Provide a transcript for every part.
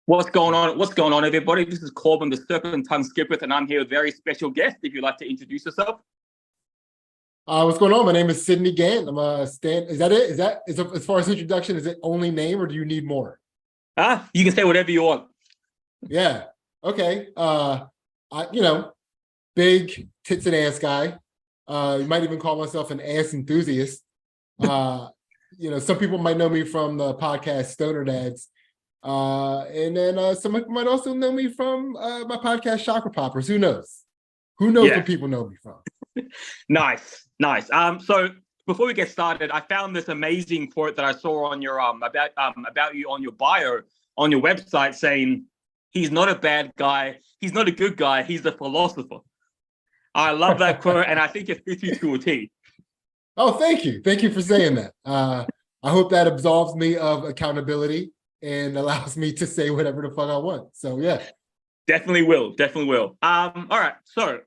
What's going on? What's going on, everybody? This is Corbin, the Serpent Tongue Skipper, and I'm here with a very special guest. If you'd like to introduce yourself. What's going on? My name is Sidney Gantt. I'm a stand. Is that it? Is as far as introduction? Is it only name, or do you need more? You can say whatever you want. Yeah. Okay. Big tits and ass guy. You might even call myself an ass enthusiast. Some people might know me from the podcast Stoner Dads. And then some people might also know me from my podcast Chakra Poppers. Who knows? Who knows what people know me from? Nice. So before we get started, I found this amazing quote that I saw on your about you on your bio on your website saying, "He's not a bad guy. He's not a good guy. He's a philosopher." I love that quote, and I think it fits you to a T. Oh, thank you. Thank you for saying that. I hope that absolves me of accountability and allows me to say whatever the fuck I want. So yeah. Definitely will. All right. So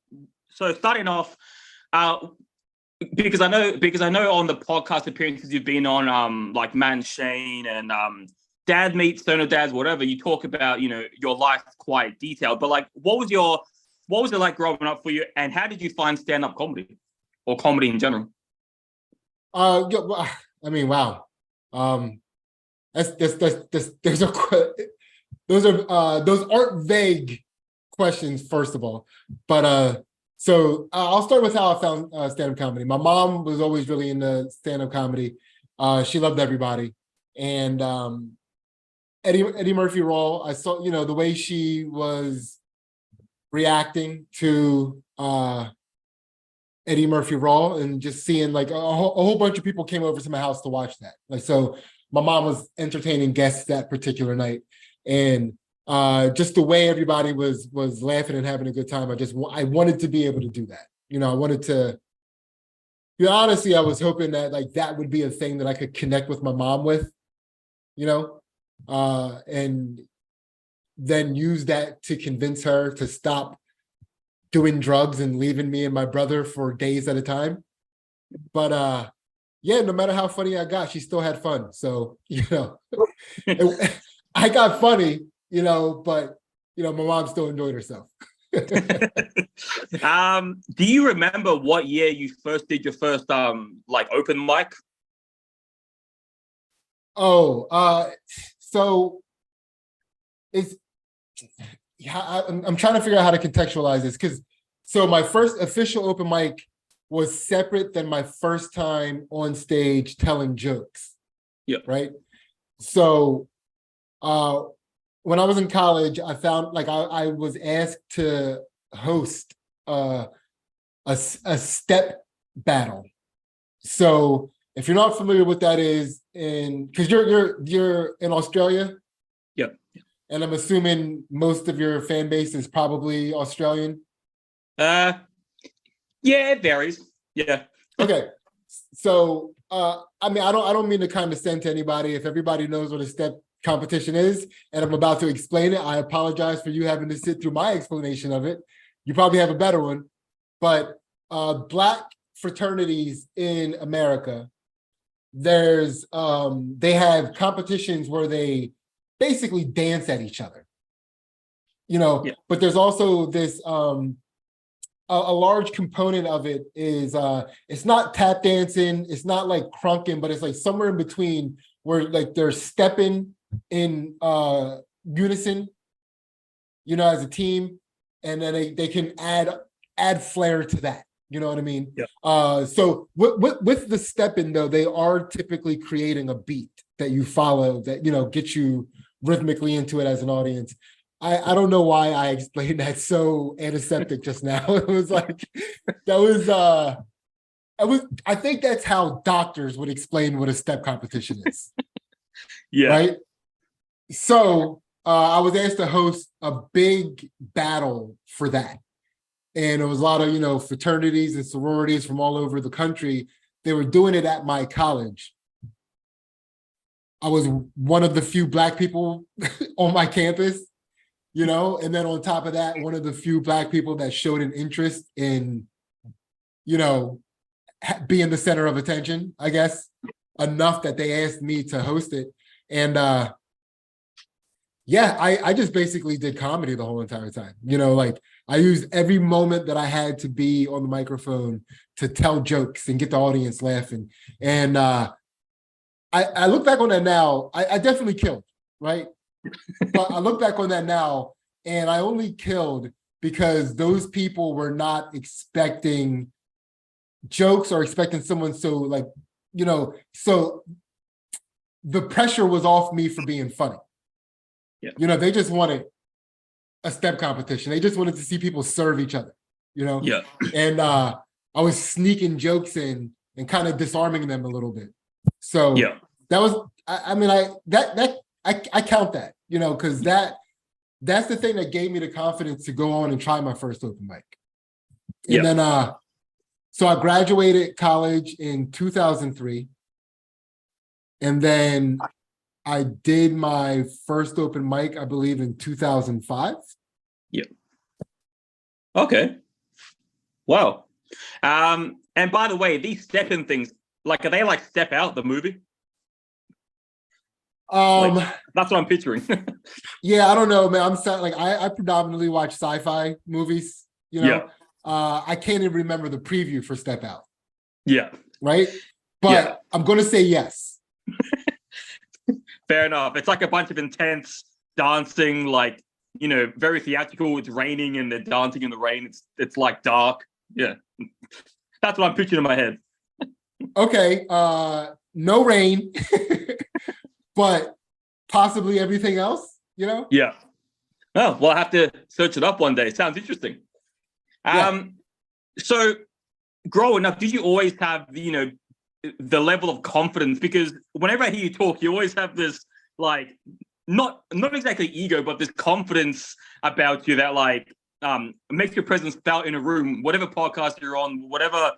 starting off, because I know on the podcast appearances you've been on, like Man Shane and Dad Meets Stoner Dads, whatever, you talk about, your life quite detailed. But like, what was it like growing up for you, and how did you find stand-up comedy or comedy in general? Wow. Those aren't vague questions, first of all. But so I'll start with how I found stand-up comedy. My mom was always really into stand-up comedy. She loved everybody. And Eddie Murphy Raw, I saw, the way she was reacting to Eddie Murphy Raw, and just seeing like a whole bunch of people came over to my house to watch that. Like, so my mom was entertaining guests that particular night, and just the way everybody was laughing and having a good time. I wanted to be able to do that. I wanted to. Honestly, I was hoping that like that would be a thing that I could connect with my mom with, and then use that to convince her to stop doing drugs and leaving me and my brother for days at a time. But no matter how funny I got, she still had fun. So, I got funny, but my mom still enjoyed herself. Do you remember what year you first did your first open mic? So I'm trying to figure out how to contextualize this, so my first official open mic was separate than my first time on stage telling jokes. Yeah. Right. So when I was in college, I found I was asked to host a step battle. So if you're not familiar with that is, because you're in Australia. Yeah. And I'm assuming most of your fan base is probably Australian. Yeah, it varies. Yeah. Okay. So I don't mean to condescend to anybody. If everybody knows what a step competition is, and I'm about to explain it, I apologize for you having to sit through my explanation of it. You probably have a better one. But Black fraternities in America, they have competitions where they basically dance at each other, but there's also this a large component of it is it's not tap dancing, it's not like crunking, but it's like somewhere in between where like they're stepping in unison, as a team, and then they can add flair to that. You know what I mean? Yeah. So with the stepping though, they are typically creating a beat that you follow that gets you rhythmically into it as an audience. I don't know why I explained that so antiseptic just now. It was like I think that's how doctors would explain what a step competition is. Yeah. Right. So I was asked to host a big battle for that. And it was a lot of, fraternities and sororities from all over the country. They were doing it at my college. I was one of the few Black people on my campus, and then on top of that, one of the few Black people that showed an interest in, being the center of attention, I guess, enough that they asked me to host it. And Yeah, I just basically did comedy the whole entire time. Like I used every moment that I had to be on the microphone to tell jokes and get the audience laughing. And I look back on that now, I definitely killed, right? But I look back on that now and I only killed because those people were not expecting jokes or expecting someone so like, so the pressure was off me for being funny. Yeah. They just wanted a step competition. They just wanted to see people serve each other, Yeah. And I was sneaking jokes in and kind of disarming them a little bit. So Yeah. that was, I mean, I count that, because that's the thing that gave me the confidence to go on and try my first open mic. And Yeah. then so I graduated college in 2003. And then I did my first open mic, I believe, in 2005. Yeah. Okay. Wow. And by the way, these step-in things, like, are they like Step Out, the movie? That's what I'm picturing. Yeah, I don't know, man. Like I predominantly watch sci-fi movies, Yeah. I can't even remember the preview for Step Out, Yeah. right? But I'm gonna say yes. Fair enough. It's like a bunch of intense dancing, like, very theatrical. It's raining and they're dancing in the rain. It's like dark. Yeah. That's what I'm picturing in my head. Okay, no rain, but possibly everything else, Yeah. Oh, well, I have to search it up one day. Sounds interesting. Yeah. So growing up, did you always have the level of confidence? Because whenever I hear you talk, you always have this, like, not exactly ego, but this confidence about you that, like, makes your presence felt in a room, whatever podcast you're on, wherever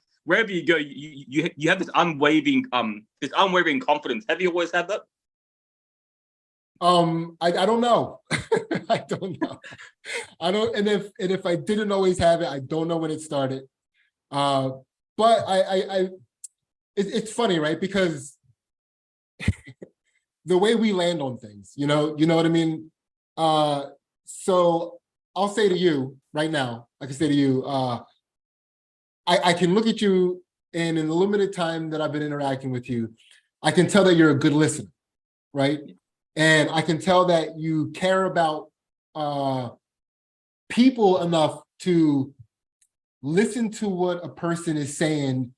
you go, you have this unwavering confidence. Have you always had that? I don't know. I don't know. I don't, and if I didn't always have it, I don't know when it started. But it's funny, right? Because the way we land on things, you know what I mean? So I'll say to you right now, I can say to you, I can look at you, and in the limited time that I've been interacting with you, I can tell that you're a good listener, right? And I can tell that you care about people enough to listen to what a person is saying,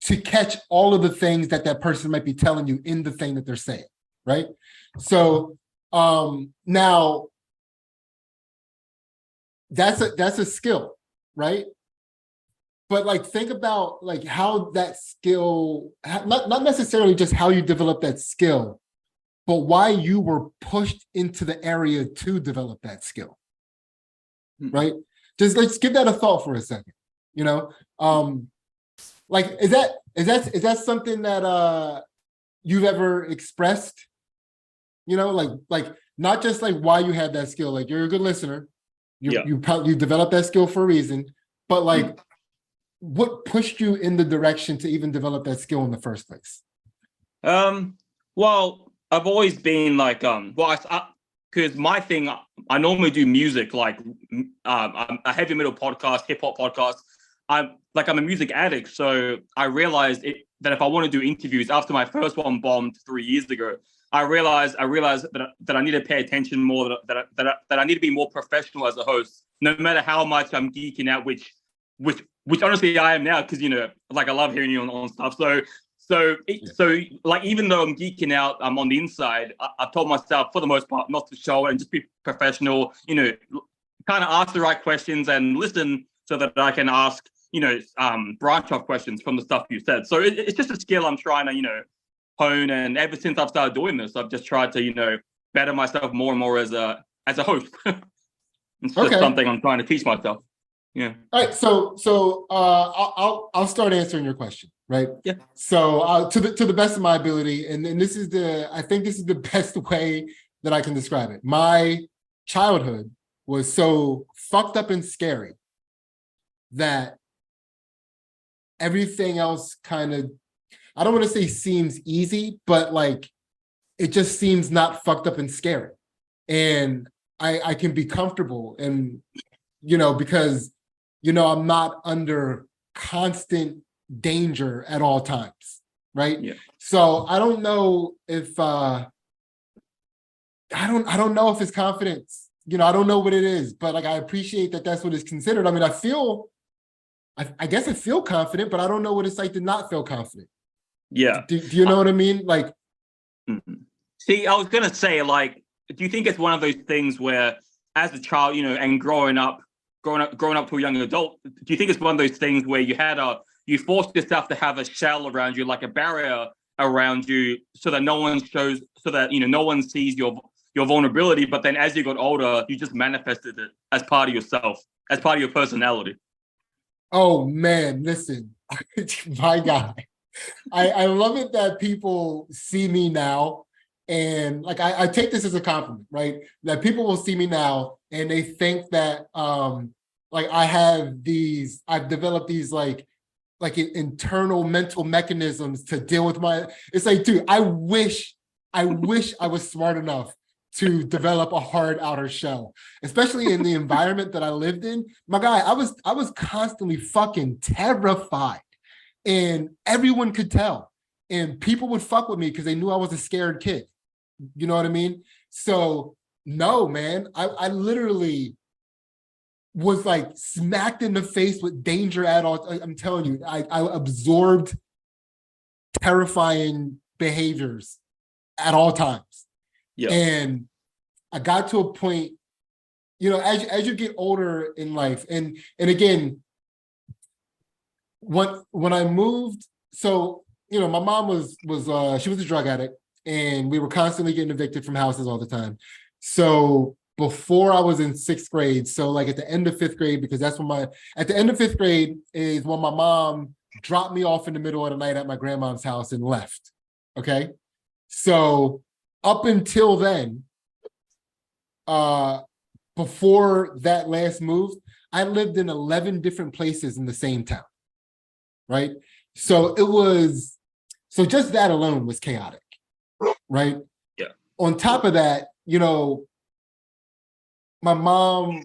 to catch all of the things that person might be telling you in the thing that they're saying, right? So now that's a skill, right? But like, think about like how that skill, not necessarily just how you develop that skill, but why you were pushed into the area to develop that skill, right? Just let's give that a thought for a second. Like, is that something that you've ever expressed? Like not just like why you had that skill. Like, you're a good listener. You developed that skill for a reason, but like, what pushed you in the direction to even develop that skill in the first place? Well, I've always been like, because my thing, I normally do music, like, I'm a heavy metal podcast, hip hop podcast. I'm a music addict, so I realized that if I want to do interviews after my first one bombed 3 years ago, I realized that I need to pay attention more, that I need to be more professional as a host, no matter how much I'm geeking out, which honestly I am now, because like, I love hearing you on stuff. So like, even though I'm geeking out, I'm on the inside. I've told myself for the most part not to show it and just be professional. Kind of ask the right questions and listen so that I can ask branch off questions from the stuff you said. So it's just a skill I'm trying to hone. And ever since I've started doing this, I've just tried to better myself more and more as a host. It's just something I'm trying to teach myself. Yeah. All right. So I'll start answering your question. Right. Yeah. So to the best of my ability, and I think this is the best way that I can describe it. My childhood was so fucked up and scary that everything else kind of, I don't want to say seems easy, but like, it just seems not fucked up and scary. and I can be comfortable, and because I'm not under constant danger at all times, right? Yeah. So I don't know if I don't know if it's confidence. I don't know what it is, but like I appreciate that that's what it's considered. I mean, I guess I feel confident, but I don't know what it's like to not feel confident. Yeah. Do you know what I mean? Like, see, I was gonna say, like, do you think it's one of those things where, as a child, and growing up to a young adult, do you think it's one of those things where you forced yourself to have a shell around you, like a barrier around you, so that no one sees your vulnerability, but then as you got older, you just manifested it as part of yourself, as part of your personality? oh man, listen, my guy. I love it that people see me now, and like I take this as a compliment, right? That people will see me now and they think that like I've developed these like internal mental mechanisms to deal with it's like, dude, I wish I was smart enough to develop a hard outer shell, especially in the environment that I lived in. My guy, I was constantly fucking terrified. And everyone could tell. And people would fuck with me because they knew I was a scared kid. You know what I mean? So, no, man, I literally was like smacked in the face with danger at all. I'm telling you, I absorbed terrifying behaviors at all times. Yeah. And I got to a point, as you get older in life, and again, when I moved, so my mom was she was a drug addict, and we were constantly getting evicted from houses all the time. So before I was in 6th grade, so like at the end of 5th grade, because that's when at the end of 5th grade is when my mom dropped me off in the middle of the night at my grandma's house and left. Okay. So up until then, before that last move, I lived in 11 different places in the same town. Right. So just that alone was chaotic. Right. Yeah. On top of that, my mom,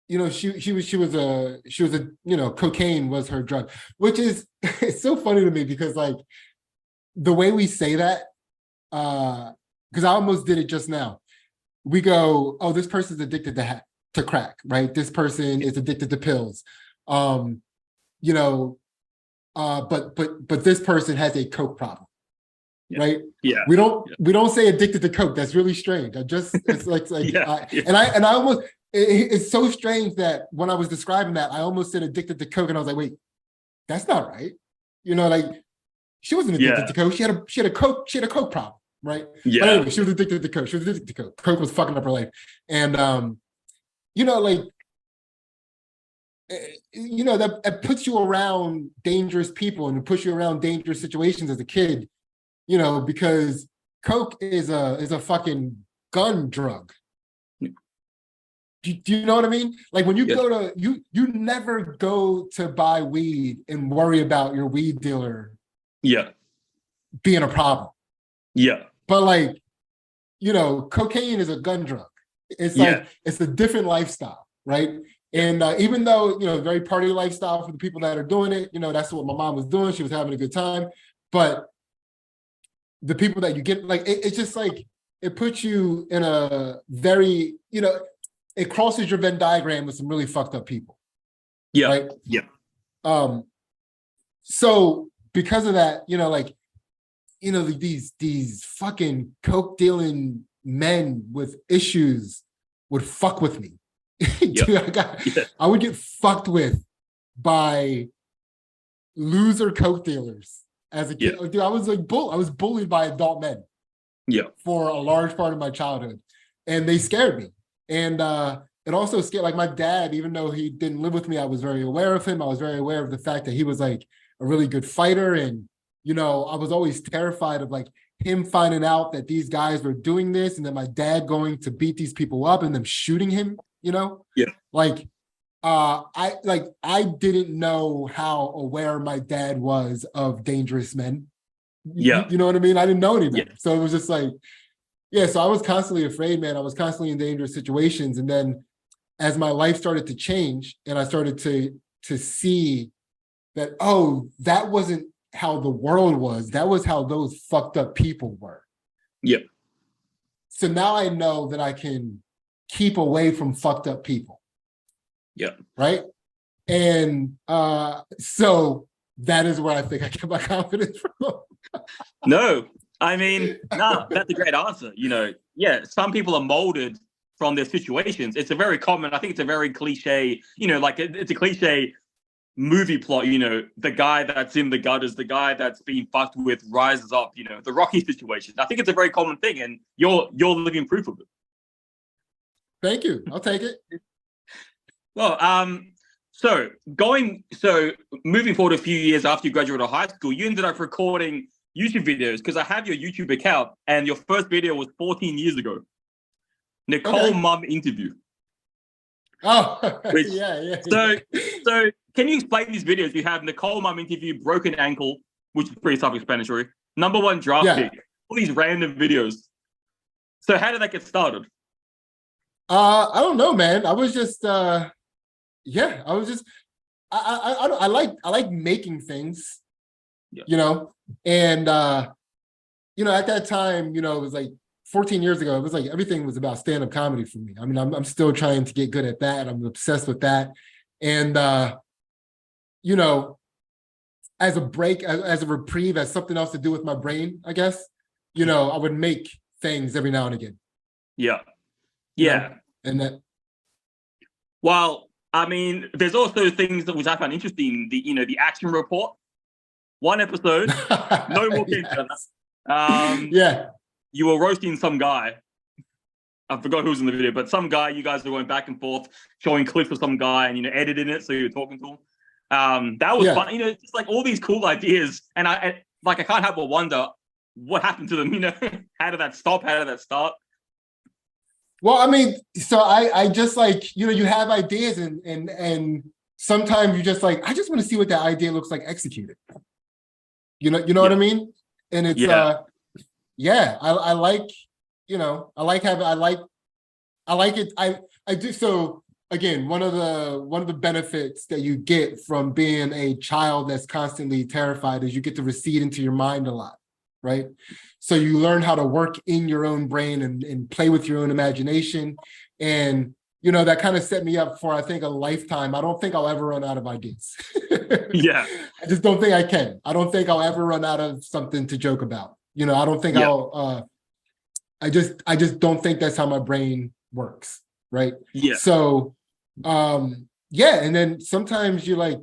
she was a cocaine was her drug, which is, it's so funny to me because like the way we say that, because I almost did it just now. We go, oh, this person's addicted to crack, right? This person is addicted to pills. But this person has a coke problem, right? Yeah. We don't say addicted to coke. That's really strange. It's like and I almost, it's so strange that when I was describing that, I almost said addicted to coke, and I was like, wait, that's not right. Like she wasn't addicted to coke. She had a coke problem, right? Yeah. But anyway, she was addicted to coke. She was addicted to coke. Coke was fucking up her life, and that puts you around dangerous people and puts you around dangerous situations as a kid, because coke is a fucking gun drug. Do you know what I mean? Like when you go to you never go to buy weed and worry about your weed dealer being a problem. Yeah. But like, cocaine is a gun drug. It's like it's a different lifestyle, right? And even though, very party lifestyle for the people that are doing it, that's what my mom was doing. She was having a good time. But the people that you get, like, it's just like, it puts you in a very, it crosses your Venn diagram with some really fucked up people. Yeah. Right? Yeah. So because of that, these fucking coke dealing men with issues would fuck with me. Dude, I would get fucked with by loser coke dealers as a kid. Dude, I was like I was bullied by adult men for a large part of my childhood, and they scared me. And it also scared, like, my dad, even though he didn't live with me, I was very aware of him. I was very aware of the fact that he was like a really good fighter, and I was always terrified of like him finding out that these guys were doing this, and then my dad going to beat these people up and them shooting him. I didn't know how aware my dad was of dangerous men. You know what I mean? I didn't know any better. So it was just like, Yeah, so I was constantly afraid, man. I was constantly in dangerous situations. And then as my life started to change and I started to see that, oh, that wasn't how the world was. That was how those fucked up people were. Yep. So now I know that I can keep away from fucked up people. Yeah. Right. And so that is where I think I get my confidence from. No, I mean, no, that's a great answer. You know, yeah, some people are molded from their situations. It's a very common, I think it's a very cliche, you know, like it's a cliche movie plot, you know, the guy that's in the gutters, the guy that's being fucked with rises up, you know, the Rocky situation. I think it's a very common thing, and you're living proof of it. Thank you. I'll take it. Well, so moving forward a few years after you graduated high school, you ended up recording YouTube videos because I have your YouTube account, and your first video was 14 years ago. Nicole Mum interview. Oh, Which, yeah. So can you explain these videos? You have Nicole Mum interview, broken ankle, which is pretty self-explanatory. Number one draft pick. All these random videos. So how did that get started? I don't know, man. I was just I like making things, you know, and you know, at that time, you know, it was like 14 years ago, it was like everything was about stand-up comedy for me. I mean, I'm still trying to get good at that. I'm obsessed with that. And you know, as a break, as a reprieve, as something else to do with my brain, I guess, you know, I would make things every now and again. Yeah. You know? And that, well, I mean, there's also things that which I found interesting. The action report, one episode, no more came to that. You were roasting some guy. I forgot who was in the video, but some guy. You guys were going back and forth, showing clips of some guy, and editing it so you were talking to him. That was fun. You know, just like all these cool ideas, and I can't help but wonder what happened to them. You know, how did that stop? How did that start? Well, I mean, so I just like, you know, you have ideas and sometimes you just like, I just want to see what that idea looks like executed. You know what I mean? And it's I like, you know, I like it. I do. So again, one of the benefits that you get from being a child that's constantly terrified is you get to recede into your mind a lot. Right. So you learn how to work in your own brain and play with your own imagination. And, you know, that kind of set me up for, I think, a lifetime. I don't think I'll ever run out of ideas. Yeah. I just don't think I can. I don't think I'll ever run out of something to joke about. You know, I don't think I just don't think that's how my brain works. Right. Yeah. So, and then sometimes you're like,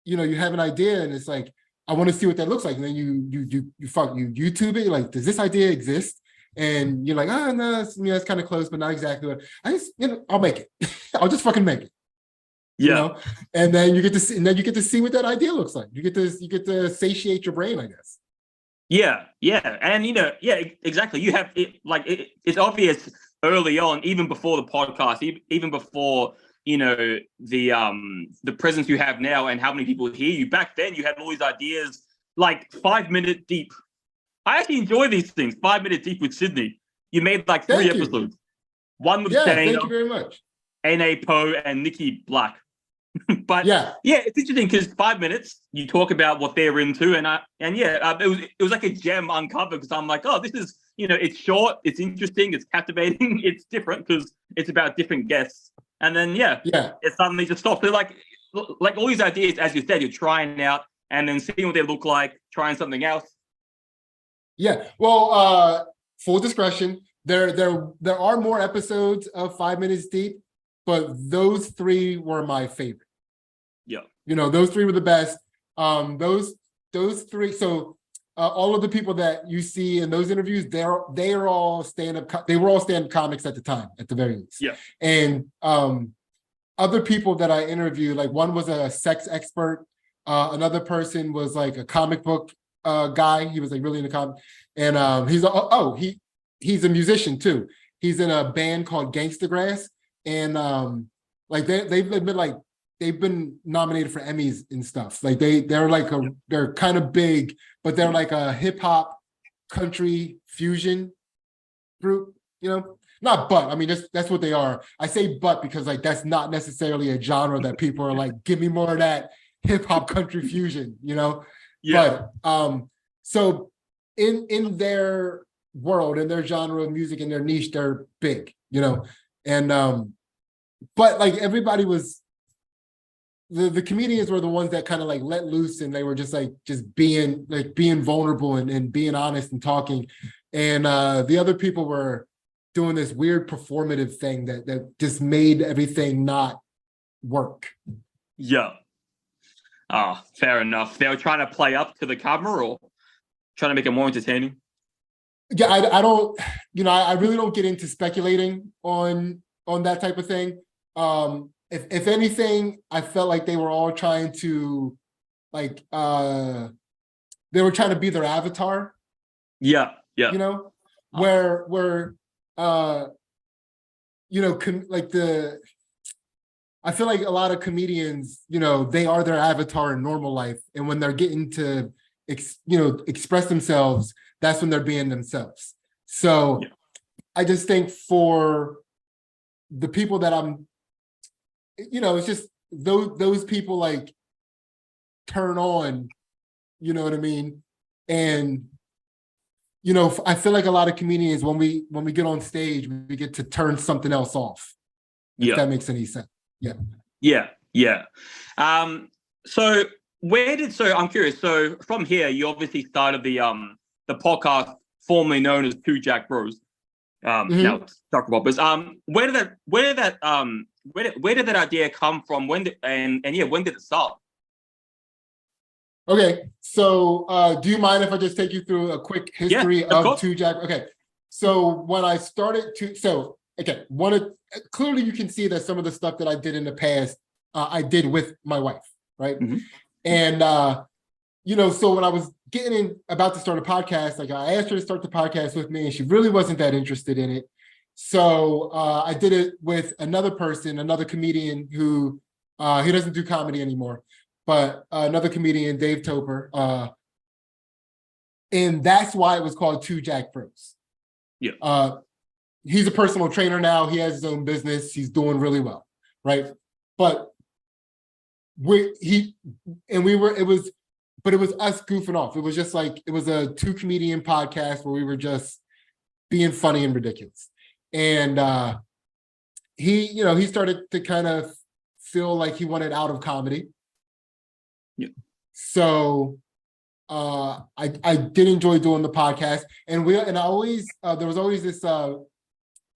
you know, you have an idea and it's like, I want to see what that looks like. And then you YouTube it. You're like, does this idea exist? And you're like, oh, no, it's kind of close, but not exactly what I'll make it. I'll just fucking make it. Yeah. You know? And then you get to see what that idea looks like. You get to satiate your brain, I guess. Yeah. And exactly. You have it's obvious early on, even before the podcast, even before the presence you have now and how many people hear you. Back then you had all these ideas like 5 minute deep. I actually enjoy these things. 5 minute deep with Sidney. You made like 3 episodes. One with Dana, thank you very much. N.A. Poe and Nikki Black. But it's interesting because 5 minutes you talk about what they're into, it was like a gem uncovered because I'm like, oh, this is, it's short, it's interesting, it's captivating, it's different because it's about different guests. And then it suddenly just stops. They're like all these ideas, as you said, you're trying out and then seeing what they look like, trying something else. Yeah. Well, full discretion, there are more episodes of 5 minutes deep, but those 3 were my favorite. Yeah. Those 3 were the best. Those 3. So all of the people that you see in those interviews, they are all stand-up. They were all stand-up comics at the time, at the very least. Yeah. And other people that I interviewed, like one was a sex expert. Another person was like a comic book guy. He was like really into comic. And he's a musician too. He's in a band called Gangsta Grass. And they've been nominated for Emmys and stuff. Like they're kind of big, but they're like a hip hop country fusion group, not but, I mean, that's what they are. I say but because like that's not necessarily a genre that people are like, give me more of that hip hop country fusion, Yeah. But so in their world, in their genre of music, in their niche, they're big, and but like everybody was the comedians were the ones that kind of like let loose, and they were just being vulnerable and being honest and talking, and the other people were doing this weird performative thing that just made everything not work. Yeah. Fair enough. They were trying to play up to the camera or trying to make it more entertaining. Yeah, I don't, I really don't get into speculating on that type of thing. If anything, I felt like they were all trying to they were trying to be their avatar. Yeah. Where I feel like a lot of comedians, they are their avatar in normal life, and when they're getting to express themselves, that's when they're being themselves. So I just think for the people that I'm, it's just those people like turn on, you know what I mean? And I feel like a lot of comedians, when we get on stage, we get to turn something else off. If that makes any sense. Yeah. So I'm curious. So from here, you obviously started the podcast formerly known as Two Jack Bros. Now it's Talk About Biz. Where did that idea come from? When did it start? Okay, so do you mind if I just take you through a quick history of Two Jack? Okay, so when I started clearly you can see that some of the stuff that I did in the past, I did with my wife, right? Mm-hmm. And so when I was about to start a podcast, like I asked her to start the podcast with me, and she really wasn't that interested in it. So I did it with another comedian who he doesn't do comedy anymore, but another comedian, Dave Toper. And that's why it was called Two Jack Bros. Yeah. He's a personal trainer now. He has his own business. He's doing really well, right? But it was us goofing off. It was just like, it was a 2 comedian podcast where we were just being funny and ridiculous. And he started to kind of feel like he wanted out of comedy. Yeah. So I did enjoy doing the podcast, and I always there was always this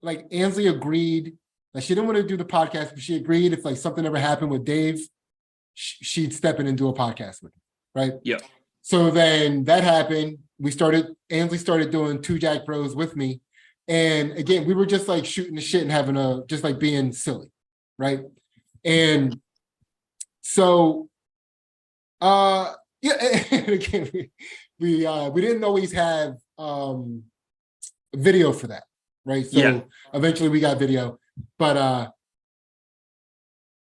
like Ansley agreed that she didn't want to do the podcast, but she agreed if like something ever happened with Dave, she'd step in and do a podcast with him, right? Yeah. So then that happened. Ansley started doing Two Jack Bros with me. And again, we were just like shooting the shit and having just like being silly, right? And so, and again, we didn't always have video for that, right? So eventually we got video, but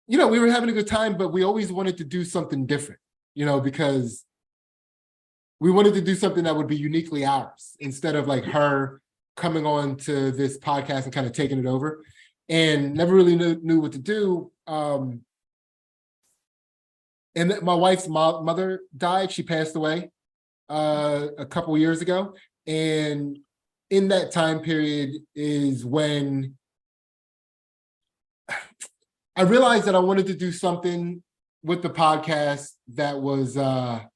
we were having a good time, but we always wanted to do something different, because we wanted to do something that would be uniquely ours instead of like her coming on to this podcast and kind of taking it over, and never really knew what to do. And my wife's mother died. She passed away a couple years ago. And in that time period is when I realized that I wanted to do something with the podcast that was I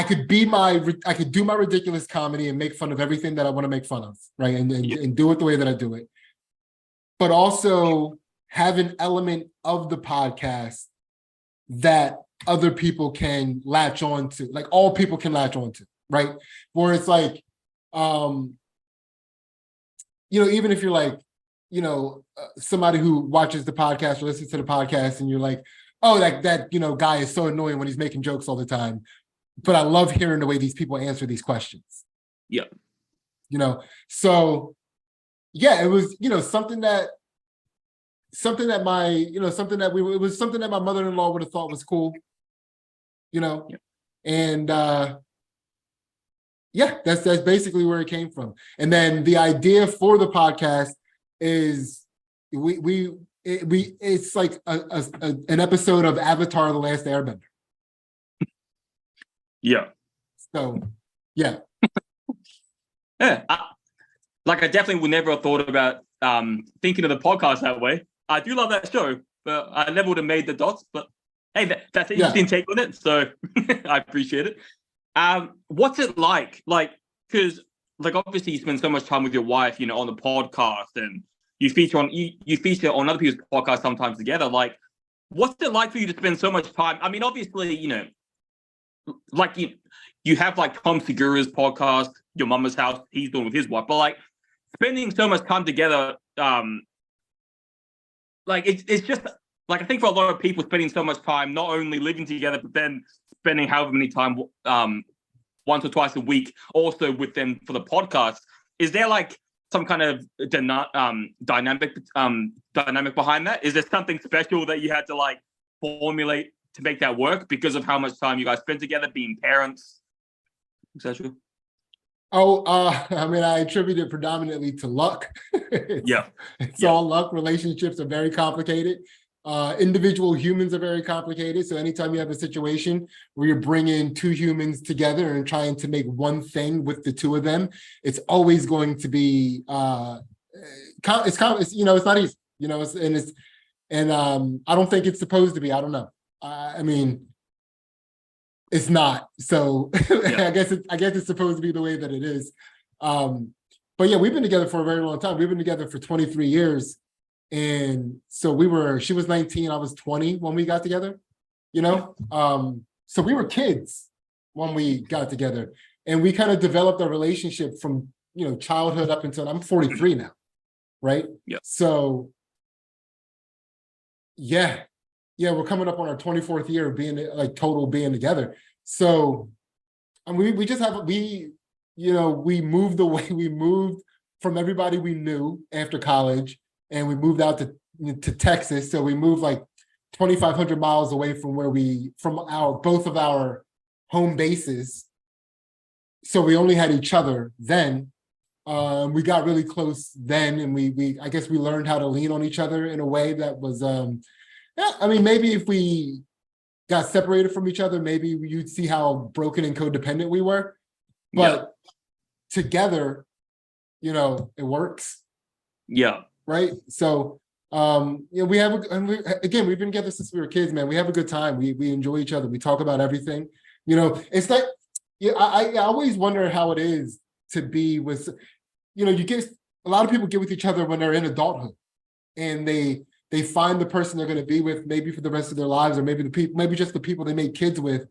could do my ridiculous comedy and make fun of everything that I want to make fun of, right? And do it the way that I do it. But also have an element of the podcast that other people can latch on to, like all people can latch on to, right? Where it's like, even if you're like, somebody who watches the podcast or listens to the podcast and you're like, oh, that guy is so annoying when he's making jokes all the time. But I love hearing the way these people answer these questions. Yeah. So yeah, it was, something that my mother-in-law would have thought was cool, and yeah, that's basically where it came from. And then the idea for the podcast is it's like an episode of Avatar: The Last Airbender. Yeah. So, yeah. Yeah. I definitely would never have thought about thinking of the podcast that way. I do love that show, but I never would have made the dots. But hey, that's an interesting take on it. So I appreciate it. What's it like? Like, because obviously you spend so much time with your wife, on the podcast, and you feature on other people's podcasts sometimes together. Like, what's it like for you to spend so much time? I mean, obviously, like you have like Tom Segura's podcast, Your Mama's House, he's doing with his wife, but like spending so much time together, like it's just like I think for a lot of people spending so much time not only living together, but then spending however many time once or twice a week also with them for the podcast. Is there like some kind of dynamic behind that? Is there something special that you had to like formulate to make that work because of how much time you guys spend together, being parents, etc.? Oh, I mean, I attribute it predominantly to luck. It's all luck. Relationships are very complicated. Individual humans are very complicated. So anytime you have a situation where you're bringing two humans together and trying to make one thing with the two of them, it's always going to be it's not easy. I don't think it's supposed to be. I don't know. I mean, it's not. So I guess it's supposed to be the way that it is. But yeah, we've been together for a very long time. We've been together for 23 years. And so she was 19, I was 20 when we got together, so we were kids when we got together, and we kind of developed a relationship from, childhood up until I'm 43 now. Right. Yeah. So yeah, we're coming up on our 24th year of being like total being together. So, and we moved away. We moved from everybody we knew after college, and we moved out to Texas. So we moved like 2,500 miles away from both of our home bases. So we only had each other then. We got really close then, and I guess we learned how to lean on each other in a way that was, maybe if we got separated from each other, maybe you'd see how broken and codependent we were. But together, it works. Yeah. Right. So, we've been together since we were kids, man. We have a good time. We enjoy each other. We talk about everything. It's like, I always wonder how it is to be with, you get a lot of people get with each other when they're in adulthood, and they find the person they're going to be with maybe for the rest of their lives, or maybe just the people they make kids with.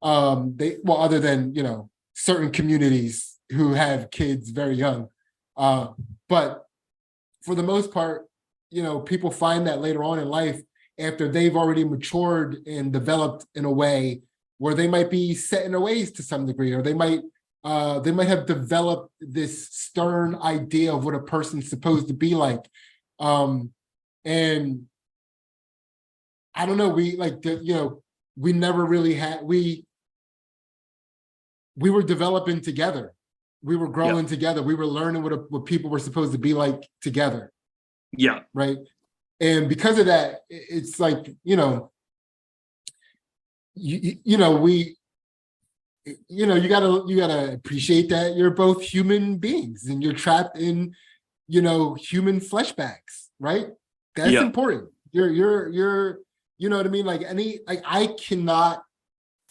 Other than, certain communities who have kids very young. But for the most part, people find that later on in life after they've already matured and developed in a way where they might be set in their ways to some degree, or they might have developed this stern idea of what a person's supposed to be like. And I don't know, we never really had, we were developing together. We were growing together. We were learning what people were supposed to be like together. Yeah. Right. And because of that, it's like, you gotta appreciate that you're both human beings and you're trapped in, human flesh bags, right? That's important. You're, you know what I mean? I cannot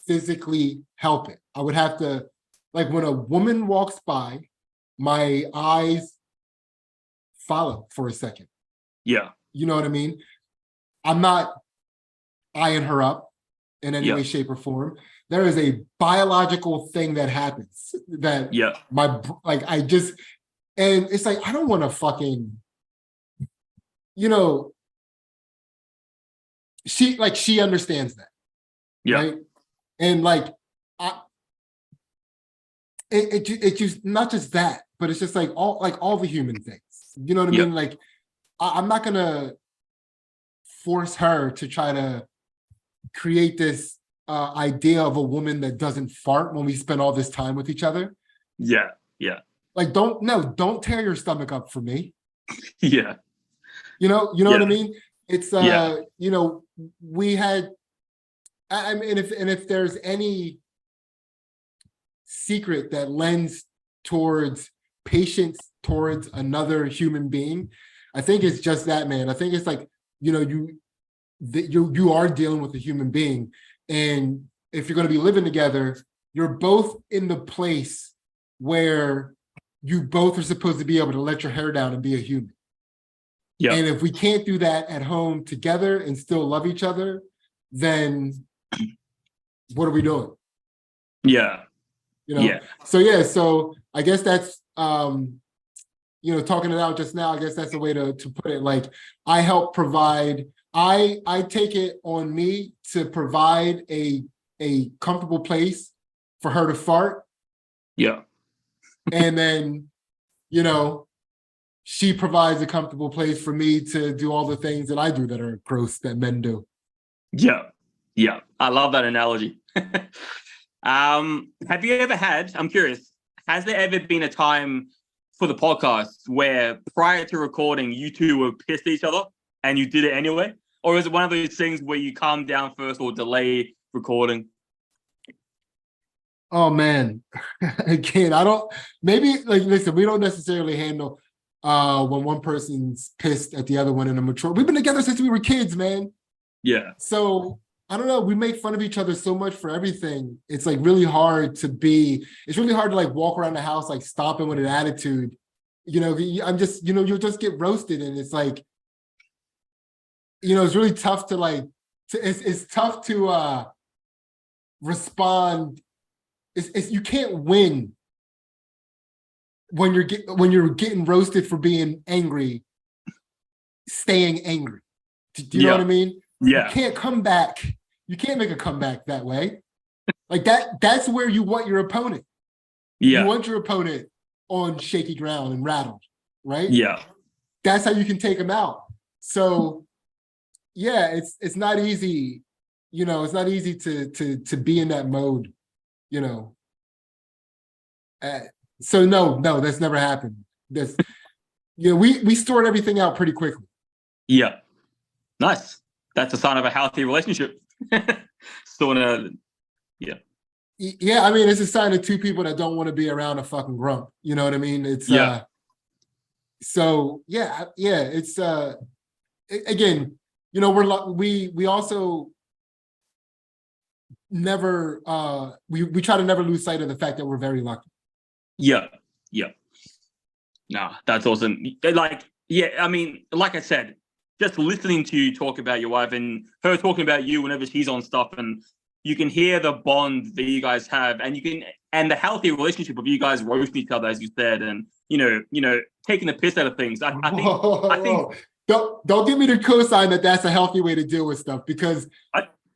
physically help it. I would have to, when a woman walks by, my eyes follow for a second. Yeah. You know what I mean? I'm not eyeing her up in any way, shape, or form. There is a biological thing that happens that and it's like, I don't want to fucking, she understands that. Yeah. Right. And it just not just that, but it's just all the human things. You know what I mean? I'm not gonna force her to try to create this idea of a woman that doesn't fart when we spend all this time with each other. Yeah. Yeah. Like, don't tear your stomach up for me. Yeah. You know what I mean? It's Yeah. we had I mean if there's any secret that lends towards patience towards another human being, I think it's just that, man. I think it's like, you are dealing with a human being, and if you're going to be living together, you're both in the place where you both are supposed to be able to let your hair down and be a human. Yeah. And if we can't do that at home together and still love each other, then what are we doing? Yeah. Yeah. So I guess that's talking it out just now, I guess that's the way to put it. Like, I help provide, I take it on me to provide a comfortable place for her to fart. Yeah. And then, she provides a comfortable place for me to do all the things that I do that are gross that men do. Yeah. Yeah. I love that analogy. Have you ever had, I'm curious, has there ever been a time for the podcast where prior to recording, you two were pissed at each other and you did it anyway? Or is it one of those things where you calm down first or delay recording? Oh man, again, listen, we don't necessarily handle when one person's pissed at the other one in a mature. We've been together since we were kids, man. Yeah. So I don't know. We make fun of each other so much for everything. It's like really hard to like walk around the house like stomping with an attitude. I'm just, you'll just get roasted, and it's like, it's really tough to it's tough to respond. You can't win when you're getting roasted for being angry, staying angry. Do you know what I mean? Yeah. You can't come back. You can't make a comeback that way. Like that's where you want your opponent. Yeah. You want your opponent on shaky ground and rattled, right? Yeah. That's how you can take them out. So yeah, it's not easy. It's not easy to be in that mode, so no, that's never happened. We stored everything out pretty quickly. Yeah. Nice. That's a sign of a healthy relationship. Yeah, I mean, it's a sign of two people that don't want to be around a fucking grump. You know what I mean? It's so yeah, it's again, we also never we try to never lose sight of the fact that we're very lucky. Yeah. No, that's awesome. Like, yeah, I mean, like I said, just listening to you talk about your wife and her talking about you whenever she's on stuff, and you can hear the bond that you guys have, and and the healthy relationship of you guys roasting each other, as you said, and taking the piss out of things. I think don't give me the cosign that that's a healthy way to deal with stuff, because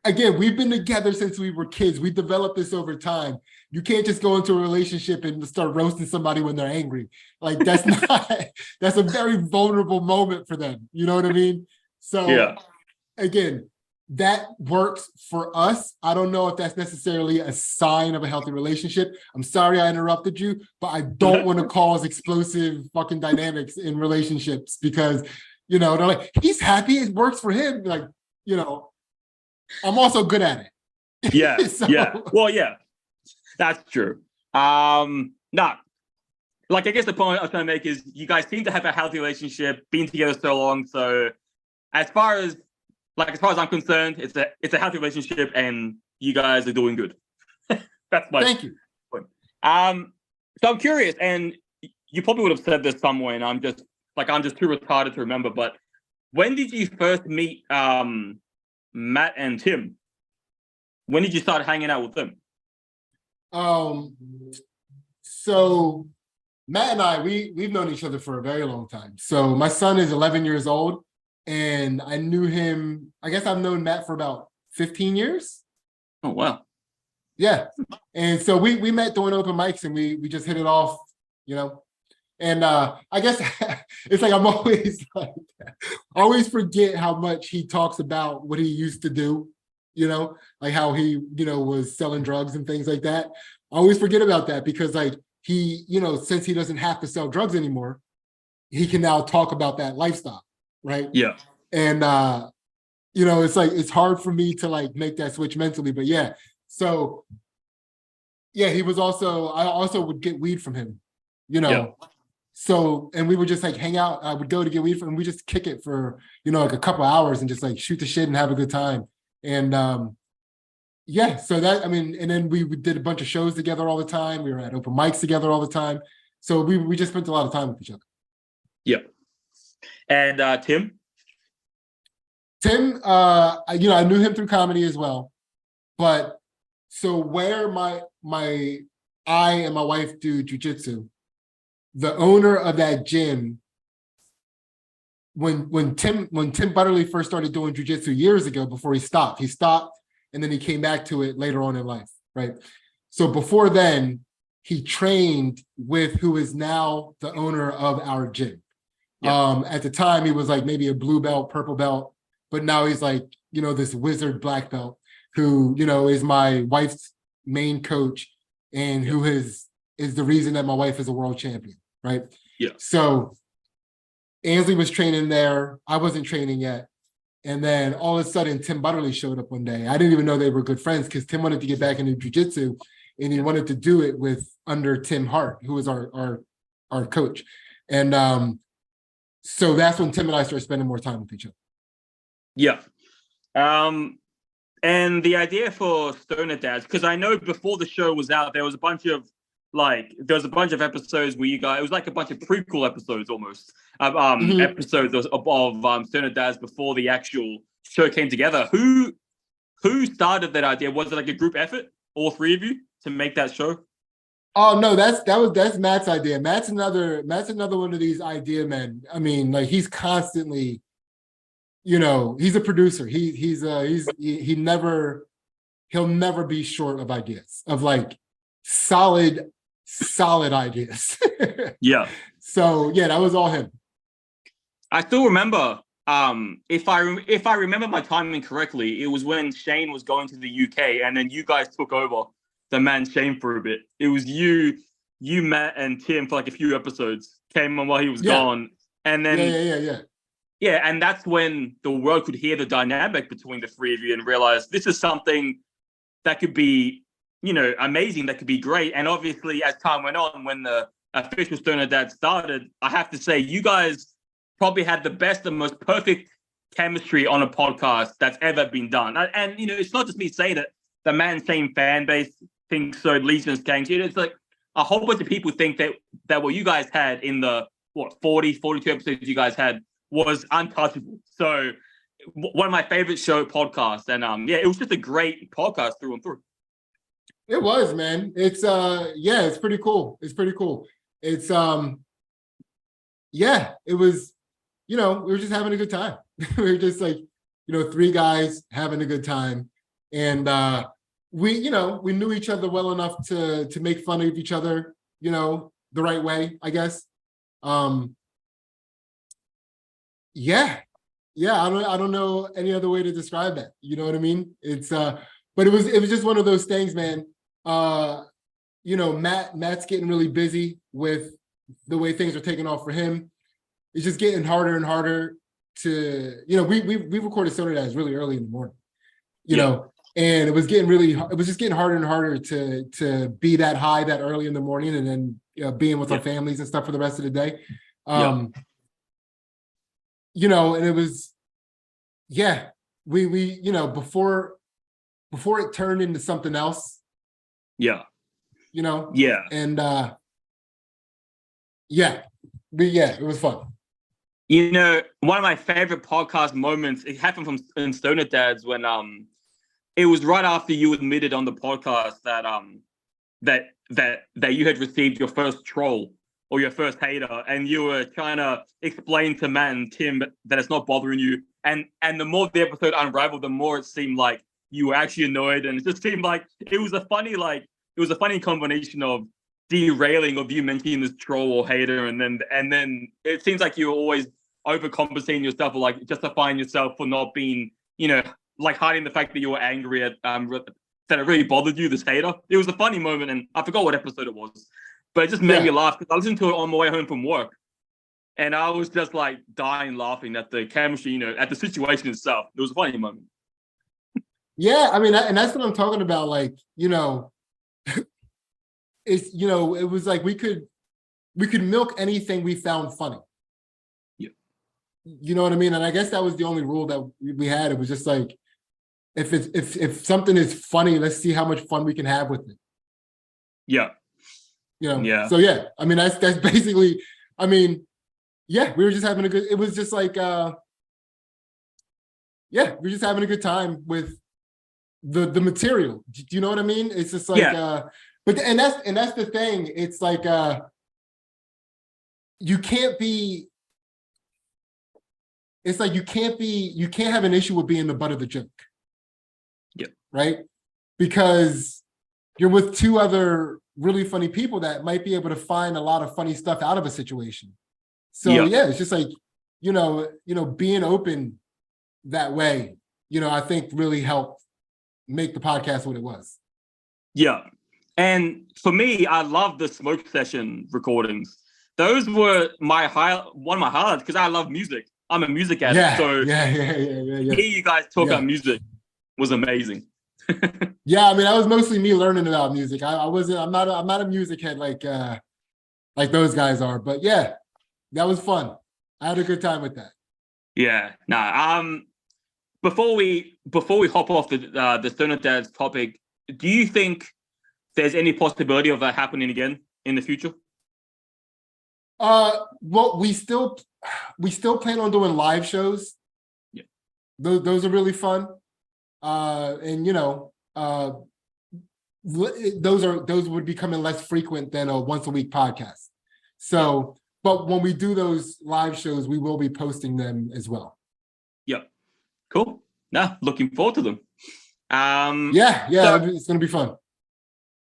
again, we've been together since we were kids. We developed this over time. You can't just go into a relationship and start roasting somebody when they're angry. Like, that's that's a very vulnerable moment for them. You know what I mean? So again, that works for us. I don't know if that's necessarily a sign of a healthy relationship. I'm sorry I interrupted you, but I don't want to cause explosive fucking dynamics in relationships, because, they're like, he's happy, it works for him. Like, I'm also good at it. Yeah. Yeah. Well, yeah, that's true. No, like, I guess the point I was trying to make is you guys seem to have a healthy relationship, been together so long. So as far as I'm concerned, it's a healthy relationship, and you guys are doing good. That's my thank you. point. So I'm curious, and you probably would have said this somewhere, and I'm just too retarded to remember. But when did you first meet Matt and Tim? When did you start hanging out with them? So Matt and I, we've known each other for a very long time. So my son is 11 years old, and I knew him. I guess I've known Matt for about 15 years. Oh, wow. Yeah. And so we met doing open mics, and we just hit it off, And I guess it's like I'm always like, I always forget how much he talks about what he used to do, like how he, was selling drugs and things like that. I always forget about that, because like he, since he doesn't have to sell drugs anymore, he can now talk about that lifestyle, right? Yeah. And it's like it's hard for me to like make that switch mentally, but yeah. So yeah, I also would get weed from him, Yeah. So, and we would just like hang out. I would go to get weed from him. We just kick it for, like a couple hours and just like shoot the shit and have a good time. And yeah, so and then we did a bunch of shows together all the time. We were at open mics together all the time. So we just spent a lot of time with each other. Yeah. And Tim? Tim, I knew him through comedy as well. But so where I and my wife do jujitsu, the owner of that gym, when Tim Butterly first started doing jujitsu years ago, before he stopped, and then he came back to it later on in life, right? So before then, he trained with who is now the owner of our gym. Yeah. At the time, he was like maybe a blue belt, purple belt, but now he's like, this wizard black belt who, is my wife's main coach and who is the reason that my wife is a world champion, right? Yeah. So Ansley was training there. I wasn't training yet. And then all of a sudden, Tim Butterly showed up one day. I didn't even know they were good friends because Tim wanted to get back into jiu-jitsu and he wanted to do it under Tim Hart, who was our coach. And so that's when Tim and I started spending more time with each other. Yeah. And the idea for Stoner Dads, because I know before the show was out, there was a bunch of episodes where you guys, it was like a bunch of prequel episodes almost, episodes of Stoner Dads before the actual show came together. Who started that idea? Was it like a group effort, all three of you, to make that show? Oh no, that's Matt's idea. Matt's another one of these idea men. I mean, like he's constantly, he's a producer. He'll never be short of ideas, of like solid ideas. Yeah. So yeah, that was all him. I still remember, if I remember my timing correctly, it was when Shane was going to the UK and then you guys took over the Man Shane for a bit. It was you, Matt, and Tim for like a few episodes, came on while he was gone. And then yeah, and that's when the world could hear the dynamic between the three of you and realize this is something that could be, amazing, that could be great. And obviously, as time went on, when the official Stoner Dad started, I have to say, you guys probably had the best and most perfect chemistry on a podcast that's ever been done. And it's not just me saying that the Man Shane fan base thinks so, Legions gangs. It's like a whole bunch of people think that what you guys had in the 42 episodes you guys had was untouchable. So one of my favorite podcasts, and it was just a great podcast through and through. It was, man. It's it's pretty cool. It's it was, we were just having a good time. We were just like, three guys having a good time. And we knew each other well enough to make fun of each other, the right way, I guess. I don't know any other way to describe that. You know what I mean? It's but it was just one of those things, man. Matt's getting really busy with the way things are taking off for him. It's just getting harder and harder to, we recorded Stoner Dads really early in the morning, and it was just getting harder and harder to be that high that early in the morning and then being with our families and stuff for the rest of the day. And it was, we before it turned into something else. Yeah. And it was fun. One of my favorite podcast moments, it happened in Stoner Dads when it was right after you admitted on the podcast that that you had received your first troll or your first hater, and you were trying to explain to Matt and Tim that it's not bothering you. And the more the episode unraveled, the more it seemed like you were actually annoyed, and it just seemed like it was a funny combination of derailing of you mentioning this troll or hater, and then it seems like you were always overcompensating yourself or like justifying yourself for not being, like hiding the fact that you were angry at that it really bothered you, this hater. It was a funny moment, and I forgot what episode it was. but it just made me laugh because I listened to it on my way home from work. And I was just like dying laughing at the chemistry, at the situation itself. It was a funny moment. Yeah, I mean, and that's what I'm talking about. Like, it's, it was like we could milk anything we found funny. Yeah. You know what I mean? And I guess that was the only rule that we had. It was just like, if something is funny, let's see how much fun we can have with it. Yeah. Yeah. So yeah, I mean, that's basically, I mean, yeah, we were just having it was just like, we were just having a good time with the material. Do you know what I mean? It's just like, but that's the thing. It's like, you can't have an issue with being the butt of the joke. Yeah. Right? Because you're with two other really funny people that might be able to find a lot of funny stuff out of a situation. So yeah, it's just like, being open that way, I think really helped make the podcast what it was. Yeah. And for me, I love the smoke session recordings. Those were one of my highlights because I love music. I'm a music addict. Yeah. Hear you guys talk about music was amazing. Yeah, I mean, that was mostly me learning about music. I'm not a music head like those guys are, but yeah, that was fun. I had a good time with that. Yeah. Before we hop off the Stoner Dads topic, do you think there's any possibility of that happening again in the future? Well, we still plan on doing live shows. Yeah. Those are really fun. And those would be coming less frequent than a once a week podcast. So, but when we do those live shows, we will be posting them as well. Yep. Cool. Nah, looking forward to them. It's gonna be fun.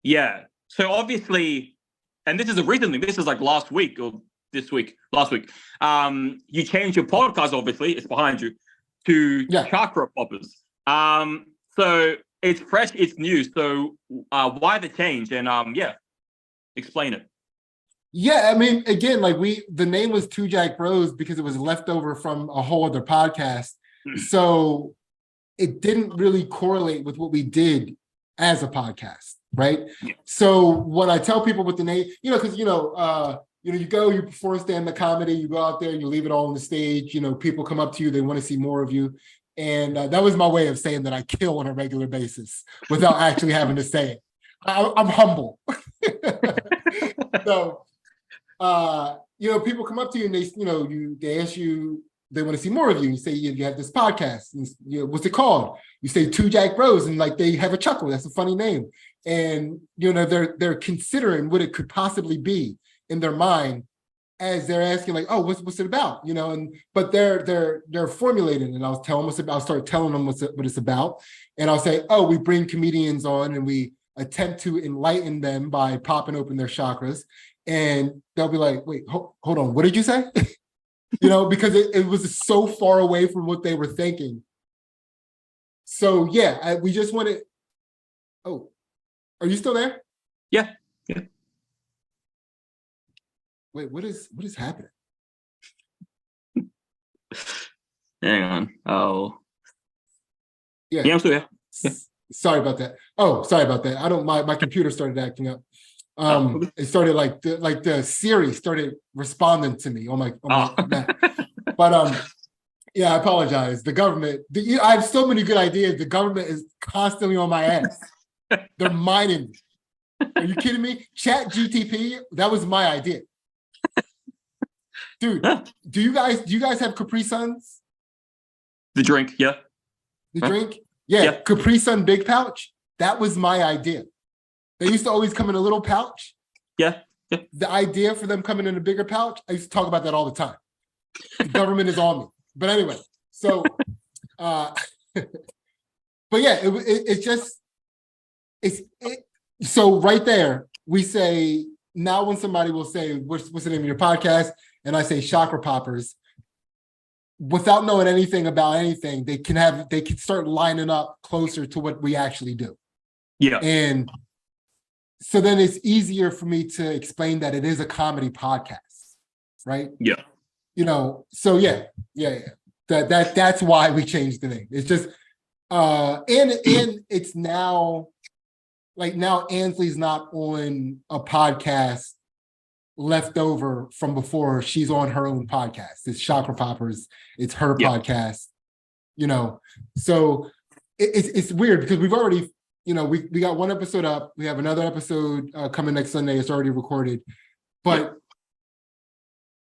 Yeah. So obviously, and this is a recent thing, this is like last week or last week. You changed your podcast, obviously, it's behind you, to Chakra Poppers. So it's fresh, it's new. So why the change? And explain it. Yeah, I mean, again, like the name was Two Jack Bros because it was left over from a whole other podcast. So it didn't really correlate with what we did as a podcast, right? Yeah. So when I tell people what the name, because you go, you perform stand-up comedy, you go out there, you leave it all on the stage. People come up to you, they want to see more of you. And that was my way of saying that I kill on a regular basis without actually having to say it. I'm humble. So, people come up to you and they ask you, they want to see more of you. You say, you have this podcast. And, what's it called? You say Two Jack Bros, and like they have a chuckle. That's a funny name. And, they're considering what it could possibly be in their mind as they're asking, like, oh, what's it about? But they're formulating, and I'll tell them I'll start telling them what it's about. And I'll say, oh, we bring comedians on and we attempt to enlighten them by popping open their chakras. And they'll be like, wait, hold on, what did you say? Because it was so far away from what they were thinking. So yeah, we just wanted. Oh, are you still there? Yeah. Wait, what is happening? Hang on. Oh. Yeah, I'm still here. Yeah. Sorry about that. Oh, sorry about that. My computer started acting up. It started like the Siri started responding to me on my Mac. But I apologize. The government, I have so many good ideas. The government is constantly on my ass. They're mining me. Are you kidding me? Chat GTP, that was my idea. Dude, do you guys have Capri Suns? The drink, yeah. The drink? Yeah, Capri Sun big pouch. That was my idea. They used to always come in a little pouch. Yeah. The idea for them coming in a bigger pouch, I used to talk about that all the time. The government is on me. But anyway, so, but yeah, so right there, we say, now when somebody will say, what's the name of your podcast? And I say Chakra Poppers, without knowing anything about anything, they can start lining up closer to what we actually do. Yeah. And so then it's easier for me to explain that it is a comedy podcast, right? Yeah. So yeah. That's why we changed the name. It's just and it's now like now Ansley's not on a podcast left over from before. She's on her own podcast. It's Chakra Poppers. It's her podcast. So it's weird because we've already, we got one episode up. We have another episode coming next Sunday. It's already recorded, but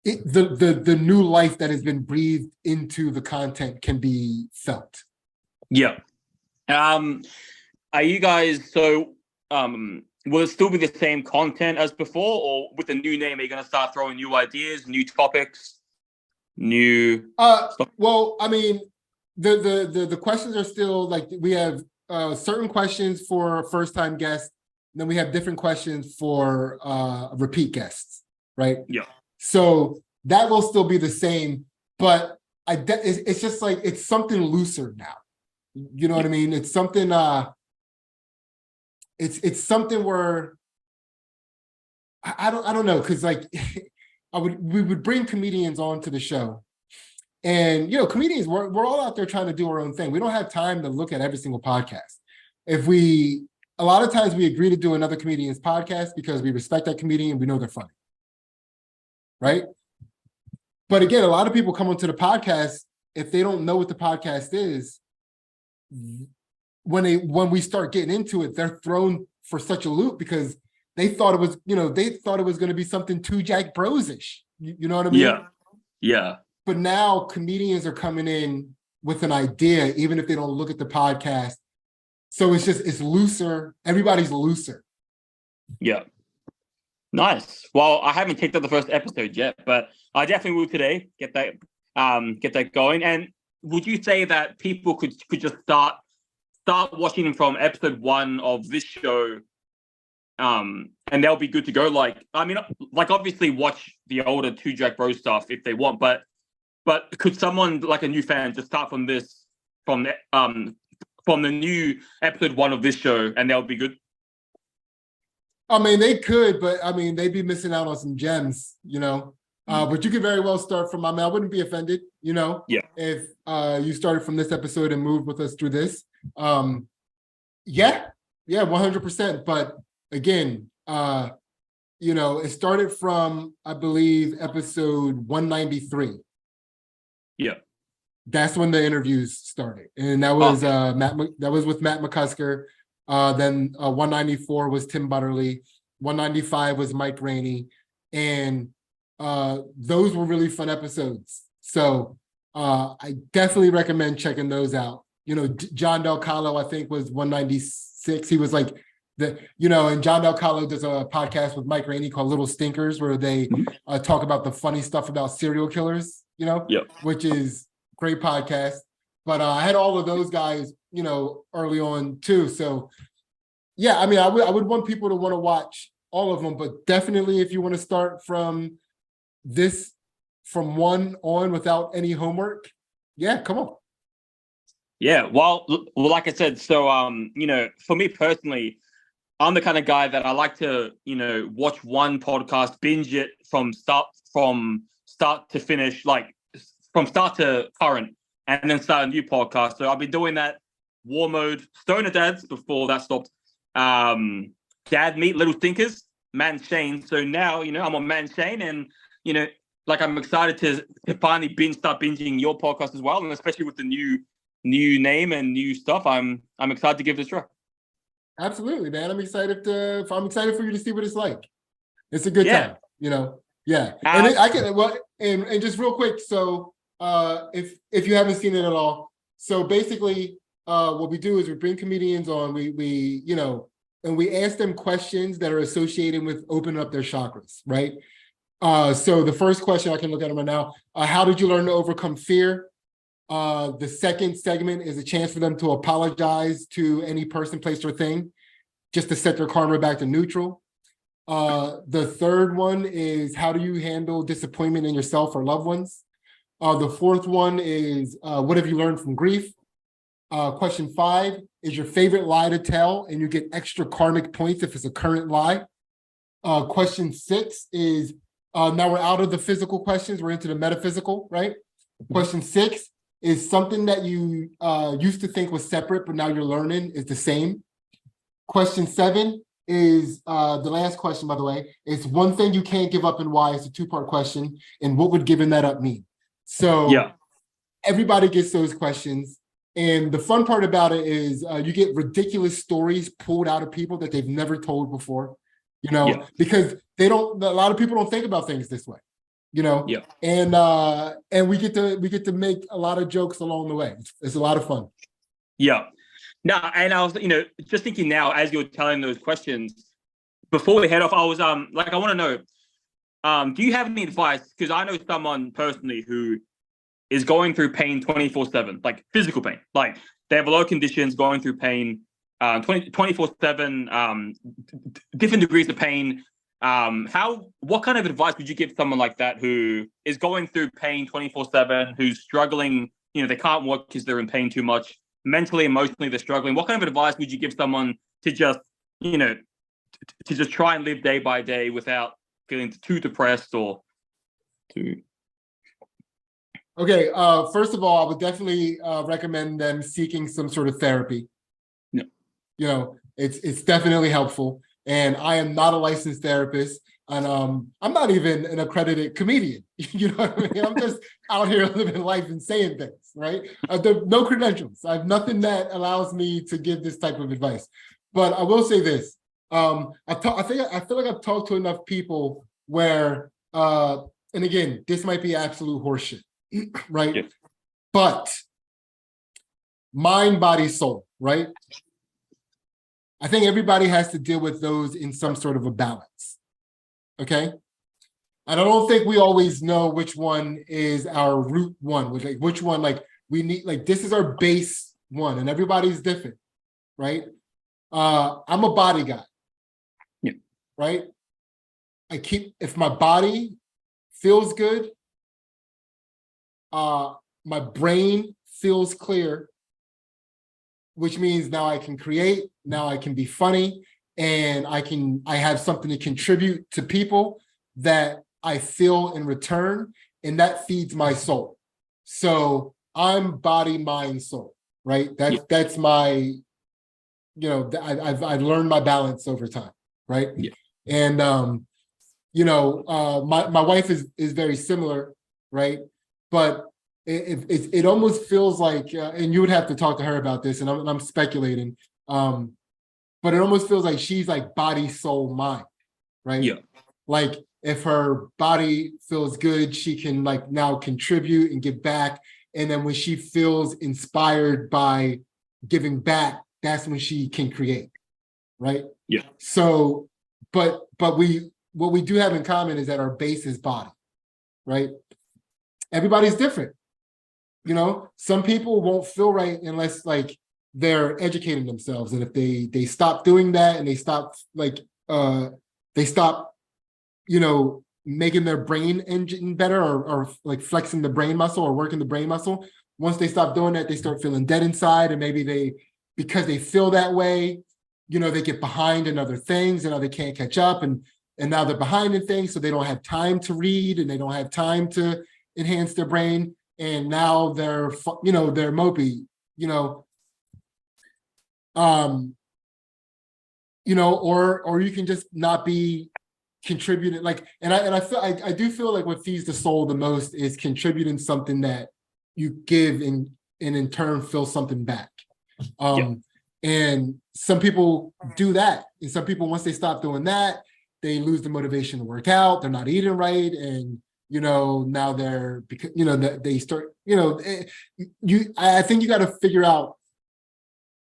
the new life that has been breathed into the content can be felt. Yeah. Are you guys will it still be the same content as before, or with the new name, are you going to start throwing new ideas, new topics, new stuff? Well, I mean, the questions are still like we have certain questions for first-time guests, and then we have different questions for repeat guests, right? Yeah. So that will still be the same, but it's just like it's something looser now. You know what I mean? It's something it's something where I don't know, because like we would bring comedians onto the show, and comedians we're all out there trying to do our own thing. We don't have time to look at every single podcast. A lot of times we agree to do another comedian's podcast because we respect that comedian, we know they're funny, right? But again, a lot of people come onto the podcast, if they don't know what the podcast is, when we start getting into it, they're thrown for such a loop because they thought it was, going to be something Two Jack Bros-ish. You know what I mean? Yeah. But now comedians are coming in with an idea, even if they don't look at the podcast. So it's looser. Everybody's looser. Yeah. Nice. Well, I haven't checked out the first episode yet, but I definitely will today. Get that going. And would you say that people could just start watching from episode 1 of this show, and they'll be good to go? Like, I mean, like obviously watch the older Two Jack Bros stuff if they want, but could someone like a new fan just start from the new episode 1 of this show and they'll be good? I mean, they could, but I mean, they'd be missing out on some gems, But you could very well start from, I wouldn't be offended, if you started from this episode and moved with us through this. 100%. But again, it started from, I believe, episode 193. Yeah. That's when the interviews started. And that was that was with Matt McCusker. Then 194 was Tim Butterly. 195 was Mike Rainey. And those were really fun episodes. So I definitely recommend checking those out. John Del Calo, I think, was 196. He was like and John Del Calo does a podcast with Mike Rainey called Little Stinkers, where they talk about the funny stuff about serial killers, which is great podcast. But I had all of those guys, early on too. So yeah, I mean, I would want people to want to watch all of them, but definitely if you want to start from 1 on without any homework, come on. Yeah, well, like I said, so for me personally, I'm the kind of guy that I like to, watch one podcast, binge it from start to finish, like from start to current, and then start a new podcast. So I've been doing that. War Mode, Stoner Dads before that stopped. Dad Meet Little Thinkers, Man Shane. So now, I'm on Man Shane, and like I'm excited to finally start binging your podcast as well, and especially with the new name and new stuff. I'm excited to give this a try. Absolutely, man. I'm excited for you to see what it's like. It's a good time, Yeah. And just real quick, so if you haven't seen it at all, so basically what we do is we bring comedians on, we and we ask them questions that are associated with opening up their chakras, right? So the first question, I can look at them right now. How did you learn to overcome fear? The second segment is a chance for them to apologize to any person, place, or thing, just to set their karma back to neutral. The third one is how do you handle disappointment in yourself or loved ones? The fourth one is what have you learned from grief? Question 5 is your favorite lie to tell, and you get extra karmic points if it's a current lie. Question 6 is, now we're out of the physical questions, we're into the metaphysical, right? Question 6 is something that you used to think was separate, but now you're learning is the same. Question 7 is the last question, by the way. It's one thing you can't give up and why. It's a 2-part question. And what would giving that up mean? So everybody gets those questions. And the fun part about it is you get ridiculous stories pulled out of people that they've never told before, because a lot of people don't think about things this way, and we get to make a lot of jokes along the way. It's a lot of fun. Yeah. No, and I was, just thinking now as you're telling those questions, before we head off, I was I want to know, do you have any advice? Because I know someone personally who is going through pain 24/7, like physical pain. Like they have low conditions, going through pain 24/7, different degrees of pain. What kind of advice would you give someone like that who is going through pain 24/7, who's struggling, they can't work because they're in pain too much? Mentally, emotionally, they're struggling. What kind of advice would you give someone to just, to just try and live day by day without feeling too depressed or too... Okay, first of all, I would definitely recommend them seeking some sort of therapy. Yeah. It's definitely helpful. And I am not a licensed therapist, and I'm not even an accredited comedian. You know what I mean? I'm just out here living life and saying things, right? No credentials. I have nothing that allows me to give this type of advice. But I will say this: I feel like I've talked to enough people where, and again, this might be absolute horseshit, right? Yeah. But mind, body, soul, right? I think everybody has to deal with those in some sort of a balance. Okay. And I don't think we always know which one is our root one, which one, we need, this is our base one, and everybody's different, right? I'm a body guy. Yeah. Right? If my body feels good, my brain feels clear, which means now I can create, now I can be funny, and I have something to contribute to people that I feel in return, and that feeds my soul. So I'm body, mind, soul, right? That's my, I've learned my balance over time, right? Yeah. And my wife is very similar, right? But it almost feels like, and you would have to talk to her about this, and I'm speculating, but it almost feels like she's like body, soul, mind, right? Yeah. Like if her body feels good, she can now contribute and give back. And then when she feels inspired by giving back, that's when she can create, right? Yeah. So, but what we do have in common is that our base is body, right? Everybody's different. Some people won't feel right unless they're educating themselves. And if they stop doing that, and they stop making their brain engine better, or flexing the brain muscle or working the brain muscle, once they stop doing that, they start feeling dead inside. And maybe because they feel that way, they get behind in other things, and now they can't catch up, and now they're behind in things, so they don't have time to read, and they don't have time to enhance their brain. And now they're mopey, or you can just not be contributing. And I do feel like what feeds the soul the most is contributing something that you give, and in turn feel something back. And some people do that, and some people, once they stop doing that, they lose the motivation to work out. They're not eating right, and now they're, because they start, I think you got to figure out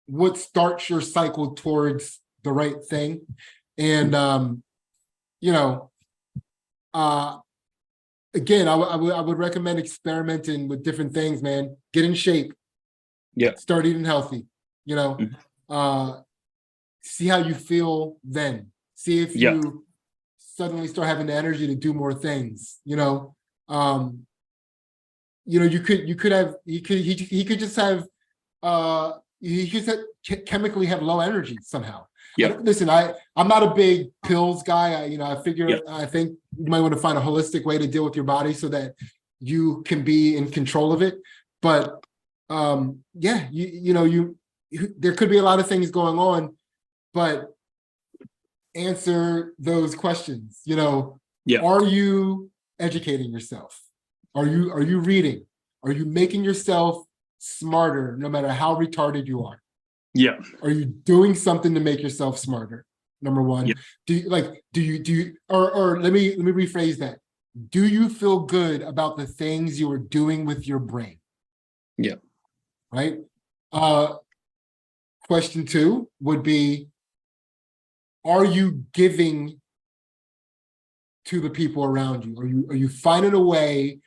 what starts your cycle towards the right thing. And again, I would recommend experimenting with different things, man. Get in shape. Yeah. Start eating healthy. See how you feel then. See if you suddenly start having the energy to do more things. He could just have you just chemically have low energy somehow. Yeah. Listen, I'm not a big pills guy. Yeah. I think you might want to find a holistic way to deal with your body so that you can be in control of it. But yeah, there could be a lot of things going on, but answer those questions. Yeah. Are you educating yourself? Are you reading? Are you making yourself smarter no matter how retarded you are? Yeah. Are you doing something to make yourself smarter? Number one. Yeah. Or let me rephrase that. Do you feel good about the things you are doing with your brain? Yeah. Right? Question 2 would be, are you giving to the people around you? Are you finding a way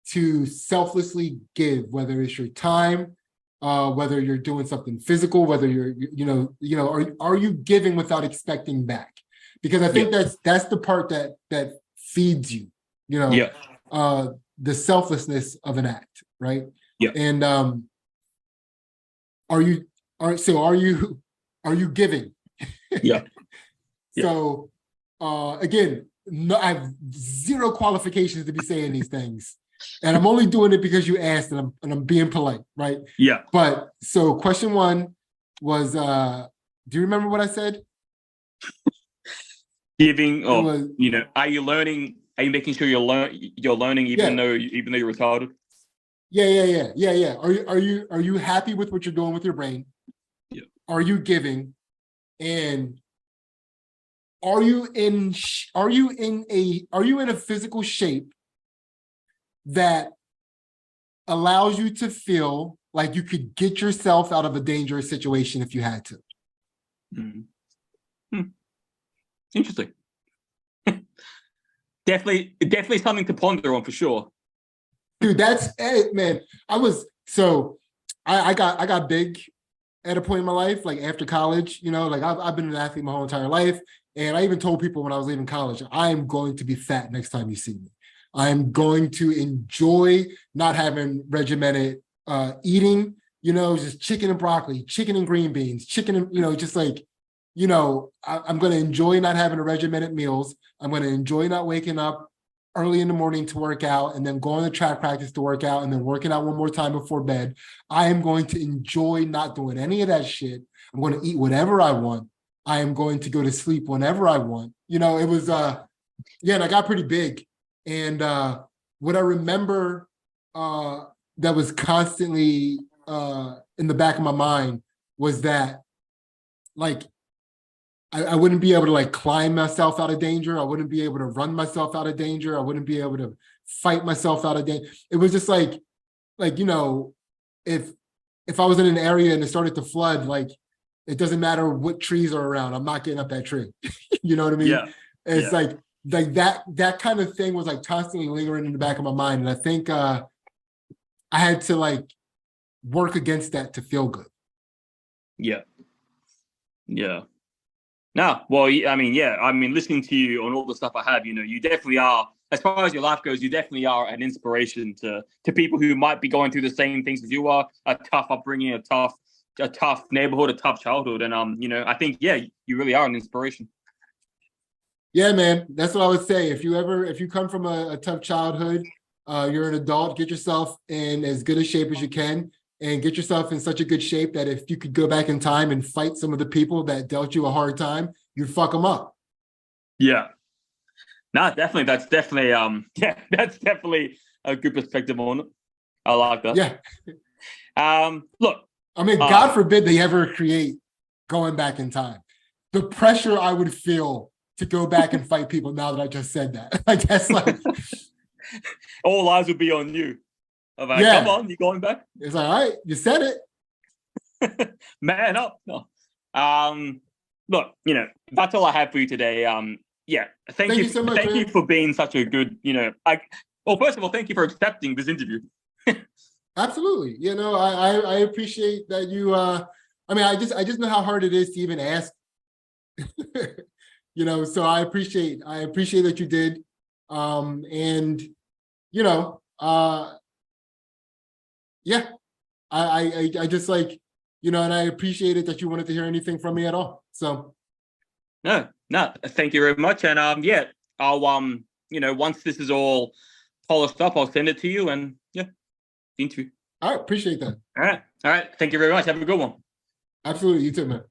to selflessly give, whether it's your time, whether you're doing something physical, whether are you giving without expecting back? Because I think that's the part that feeds you, the selflessness of an act, right? Yeah. And are you giving? Yeah. So again, no, I have zero qualifications to be saying these things. And I'm only doing it because you asked, and I'm being polite, right? Yeah. But so question 1 was, do you remember what I said? Giving, or are you learning? Are you making sure you're learning even though you're retarded? Yeah. Are you happy with what you're doing with your brain? Yeah. Are you giving? And are you in a physical shape that allows you to feel like you could get yourself out of a dangerous situation if you had to? Mm-hmm. Interesting. Definitely something to ponder on for sure. Dude, that's it, man. I got big at a point in my life, like after college, I've been an athlete my whole entire life. And I even told people when I was leaving college, I am going to be fat next time you see me. I'm going to enjoy not having regimented eating, just chicken and broccoli, chicken and green beans, chicken and, I'm going to enjoy not having a regimented meals. I'm going to enjoy not waking up early in the morning to work out and then going to track practice to work out and then working out one more time before bed. I am going to enjoy not doing any of that shit. I'm going to eat whatever I want. I am going to go to sleep whenever I want. It was, and I got pretty big. And what I remember that was constantly in the back of my mind was that, I wouldn't be able to climb myself out of danger. I wouldn't be able to run myself out of danger. I wouldn't be able to fight myself out of danger. It was just if I was in an area and it started to flood, it doesn't matter what trees are around, I'm not getting up that tree. You know what I mean? Yeah. It's like that kind of thing was constantly lingering in the back of my mind. And I think I had to work against that to feel good. Yeah. No, well, listening to you on all the stuff I have, you definitely are, as far as your life goes, you definitely are an inspiration to people who might be going through the same things as you are, a tough upbringing, a tough neighborhood, a tough childhood. And, I think, you really are an inspiration. Yeah, man, that's what I would say. If you come from a tough childhood, you're an adult, get yourself in as good a shape as you can. And get yourself in such a good shape that if you could go back in time and fight some of the people that dealt you a hard time, you'd fuck them up. Yeah. No, definitely. That's definitely, that's definitely a good perspective on it. I like that. Yeah. Look. God forbid they ever create going back in time. The pressure I would feel to go back and fight people now that I just said that. That's all eyes would be on you. I'm like, come on, you going back? It's all right. You said it. Man up. No. Look, that's all I have for you today. Thank you so much. Thank you for being such a good, first of all, thank you for accepting this interview. Absolutely. I appreciate that you, I just know how hard it is to even ask, so I appreciate that you did. Yeah. I just like, you know, and I appreciated that you wanted to hear anything from me at all. So No, thank you very much. And yeah, I'll you know, once this is all polished up, I'll send it to you, and yeah, the interview. all right, appreciate that. All right. Thank you very much. Have a good one. Absolutely, you too, man.